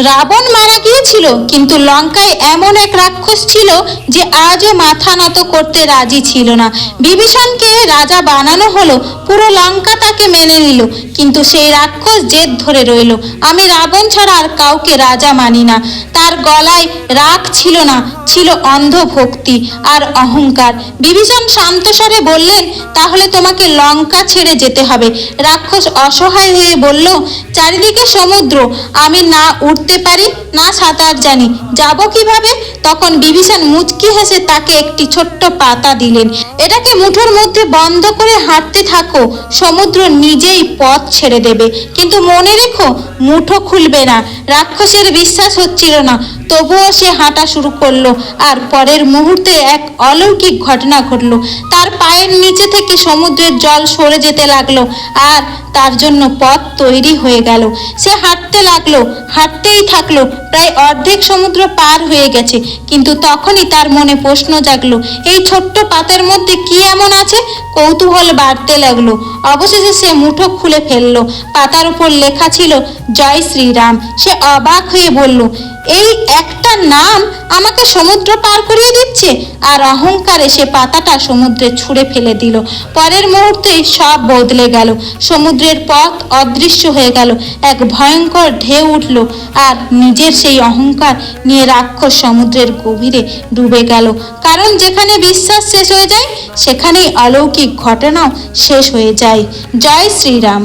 রাবণ মারা গিয়েছিল, কিন্তু লঙ্কায় এমন এক রাক্ষস ছিল যে আজও মাথা নত করতে রাজি ছিল না। বিভীষণকে রাজা বানানো হলো, পুরো লঙ্কা তাকে মেনে নিল, কিন্তু সেই রাক্ষস জেদ ধরে রইল, আমি রাবণ ছাড়া আর কাউকে রাজা মানি না। তার গলায় রাগ ছিল না, ছিল অন্ধ ভক্তি আর অহংকার। বিভীষণ শান্ত স্বরে বললেন, তাহলে তোমাকে লঙ্কা ছেড়ে যেতে হবে। রাক্ষস অসহায় হয়ে বলল, চারিদিকে সমুদ্র, আমি না উঠতে পারি না সাঁতার জানি, যাব কিভাবে? তখন বিভীষণ মুচকি হেসে তাকে একটি ছোট্ট পাতা দিলেন। এটাকে মুঠোর মধ্যে বন্ধ করে হাঁটতে থাকো, সমুদ্র নিজেই পথ ছেড়ে দেবে, কিন্তু মনে রেখো মুঠো খুলবে না। রাক্ষসের বিশ্বাস হচ্ছিল না, তবুও সে হাঁটা শুরু করলো। আর পরের মুহূর্তে এক অলৌকিক ঘটনা ঘটলো। তার পায়ের নিচে থেকে সমুদ্রের জল সরে যেতে লাগলো, আর তার জন্য পথ তৈরি হয়ে গেল। সে হাঁটতে লাগলো, হাঁটতেই থাকলো, প্রায় অর্ধেক সমুদ্র পার হয়ে গেছে। কিন্তু তখনই তার মনে প্রশ্ন জাগলো, এই ছোট্ট পাতের মধ্যে কি এমন আছে? কৌতূহল বাড়তে লাগলো। অবশেষে সে মুঠো খুলে ফেললো। পাতার উপর লেখা ছিল, জয় শ্রীরাম। সে অবাক হয়ে বলল, এই একটা নাম আমাকে সমুদ্র পার করিয়ে দিচ্ছে। আর অহংকারে সে পাতাটা সমুদ্রে ছুঁড়ে ফেলে দিল। পরের মুহূর্তেই সব বদলে গেল। সমুদ্রের পথ অদৃশ্য হয়ে গেল। এক ভয়ঙ্কর ঢেউ উঠল, আর নিজের সেই অহংকার নিয়ে রাক্ষস সমুদ্রের গভীরে ডুবে গেল। কারণ যেখানে বিশ্বাস শেষ হয়ে যায়, সেখানেই অলৌকিক ঘটনাও শেষ হয়ে যায়। জয় শ্রীরাম।